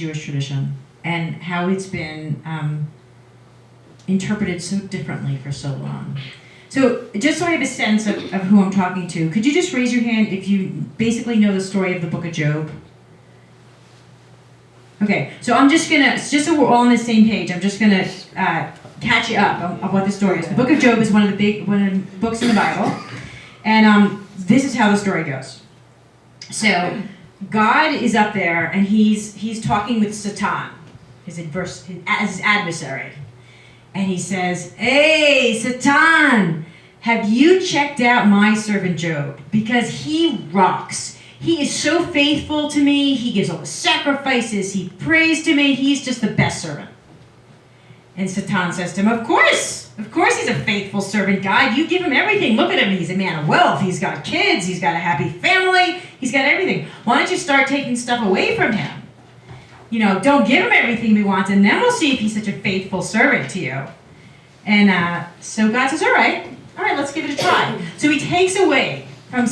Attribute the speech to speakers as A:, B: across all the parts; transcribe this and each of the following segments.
A: Jewish tradition and how it's been interpreted so differently for so long. So just so I have a sense of who I'm talking to, could you just raise your hand if you basically know the story of the book of Job? Okay, so I'm just gonna, just so we're all on the same page, I'm just gonna catch you up on what the story is. The book of Job is one of the books in the Bible, and this is how the story goes. So God is up there, and he's talking with Satan, his adversary, and he says, "Hey, Satan, have you checked out my servant Job? Because he rocks. He is so faithful to me. He gives all the sacrifices. He prays to me. He's just the best servant." And Satan says to him, Of course he's a faithful servant, God. You give him everything. Look at him. He's a man of wealth. He's got kids. He's got a happy family. He's got everything. Why don't you start taking stuff away from him? Don't give him everything he wants, and then we'll see if he's such a faithful servant to you. And so God says, all right, let's give it a try. So he takes away from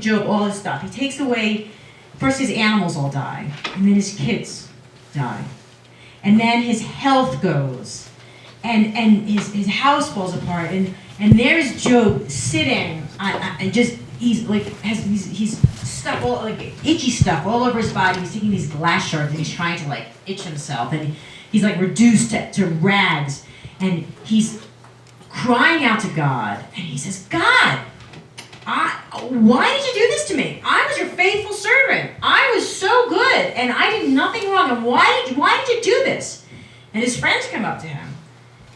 A: Job all his stuff. He takes away, first his animals all die, and then his kids die. And then his health goes, and his house falls apart, and there's Job sitting and just he's stuff all itchy stuff all over his body. He's taking these glass shards and he's trying to itch himself, and he's reduced to rags, and he's crying out to God, and he says, God, why did you do this to me? I was your faithful servant. I was so good, and I did nothing wrong. And why did you do this? And his friends come up to him,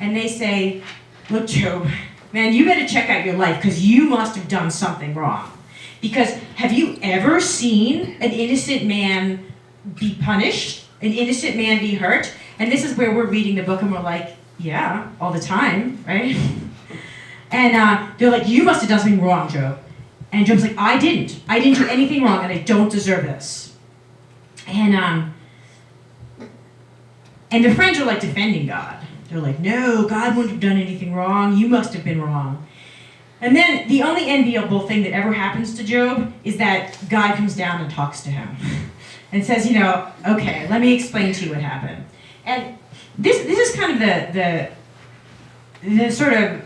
A: and they say, look, Job, man, you better check out your life, because you must have done something wrong. Because have you ever seen an innocent man be punished? An innocent man be hurt? And this is where we're reading the book, and we're like, yeah, all the time, right? And they're like, you must have done something wrong, Job. And Job's like, I didn't do anything wrong, and I don't deserve this. And the friends are defending God. They're like, no, God wouldn't have done anything wrong. You must have been wrong. And then the only enviable thing that ever happens to Job is that God comes down and talks to him and says, okay, let me explain to you what happened. And this is kind of the sort of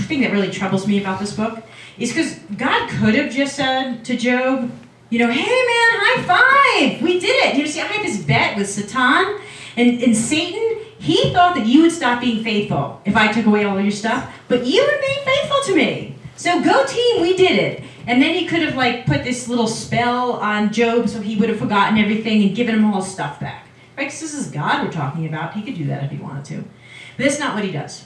A: thing that really troubles me about this book, is because God could have just said to Job, hey man, high five, we did it. See, I had this bet with Satan and Satan. He thought that you would stop being faithful if I took away all your stuff, but you remained faithful to me. So go team, we did it. And then he could have put this little spell on Job so he would have forgotten everything and given him all his stuff back. Right? Because this is God we're talking about. He could do that if he wanted to. But that's not what he does.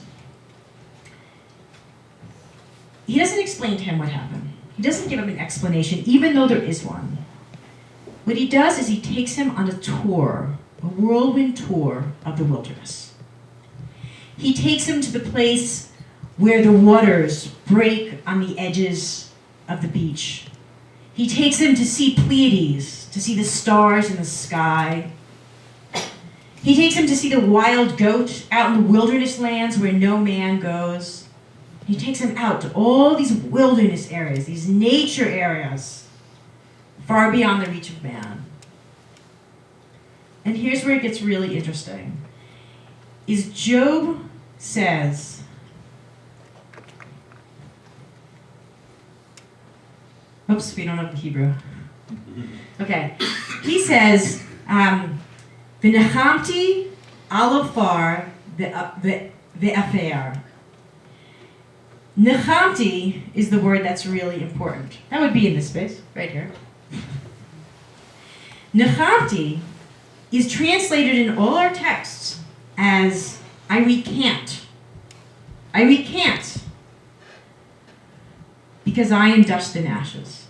A: He doesn't explain to him what happened. He doesn't give him an explanation, even though there is one. What he does is he takes him on a tour, a whirlwind tour of the wilderness. He takes him to the place where the waters break on the edges of the beach. He takes him to see Pleiades, to see the stars in the sky. He takes him to see the wild goat out in the wilderness lands where no man goes. He takes him out to all these wilderness areas, these nature areas, far beyond the reach of man. And here's where it gets really interesting, is Job says, oops, we don't have the Hebrew. Okay, he says, V'nechamti alafar ve'afer. Nechamti is the word that's really important. That would be in this space, right here. Nechamti is translated in all our texts as I recant. I recant because I am dust and ashes.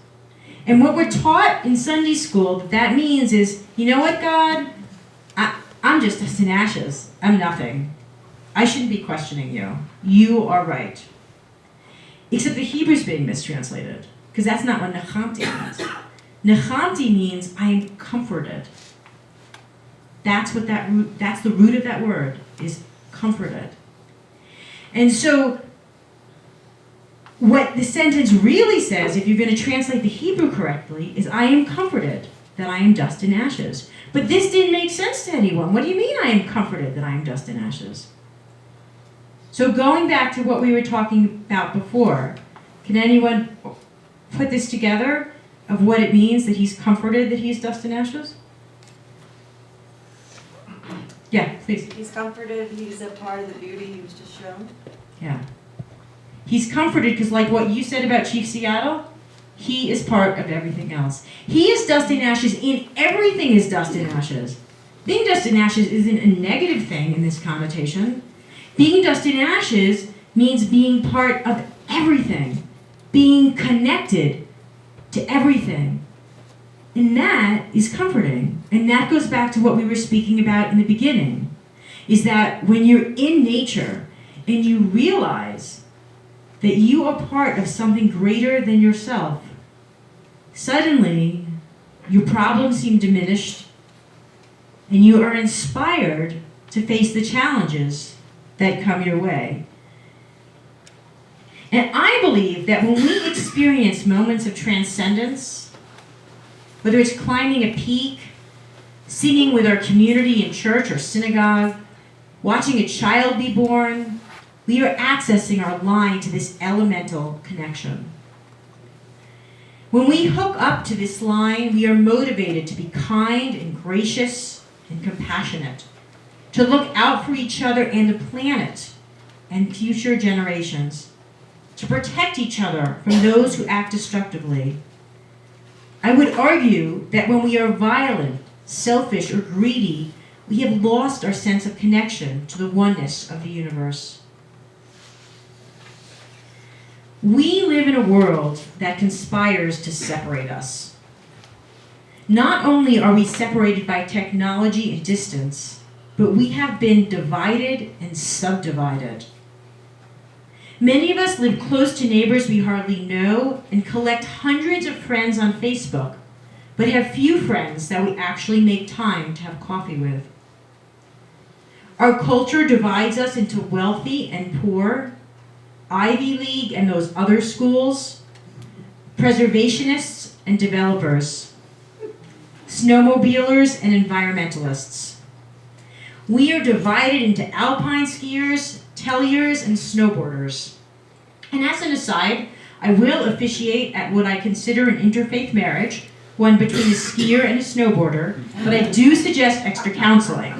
A: And what we're taught in Sunday school that means is, you know what, God? I'm just dust and ashes. I'm nothing. I shouldn't be questioning you. You are right. Except the Hebrew's being mistranslated, because that's not what nechamti means. Nechamti means I am comforted. That's the root of that word, is comforted. And so what the sentence really says, if you're going to translate the Hebrew correctly, is I am comforted that I am dust and ashes. But this didn't make sense to anyone. What do you mean I am comforted that I am dust and ashes? So going back to what we were talking about before, can anyone put this together of what it means that he's comforted that he's dust and ashes? Yeah, please.
B: He's comforted, he's a part of the beauty he was just shown.
A: Yeah. He's comforted because like what you said about Chief Seattle, he is part of everything else. He is dust and ashes in everything is dust and ashes. Being dust and ashes isn't a negative thing in this connotation. Being dust and ashes means being part of everything, being connected to everything. And that is comforting. And that goes back to what we were speaking about in the beginning, is that when you're in nature and you realize that you are part of something greater than yourself, suddenly your problems seem diminished and you are inspired to face the challenges that come your way. And I believe that when we experience moments of transcendence, whether it's climbing a peak, singing with our community in church or synagogue, watching a child be born, we are accessing our line to this elemental connection. When we hook up to this line, we are motivated to be kind and gracious and compassionate, to look out for each other and the planet and future generations, to protect each other from those who act destructively. I would argue that when we are violent, selfish, or greedy, we have lost our sense of connection to the oneness of the universe. We live in a world that conspires to separate us. Not only are we separated by technology and distance, but we have been divided and subdivided. Many of us live close to neighbors we hardly know and collect hundreds of friends on Facebook, but have few friends that we actually make time to have coffee with. Our culture divides us into wealthy and poor, Ivy League and those other schools, preservationists and developers, snowmobilers and environmentalists. We are divided into alpine skiers, telliers, and snowboarders. And as an aside, I will officiate at what I consider an interfaith marriage, one between a skier and a snowboarder, but I do suggest extra counseling.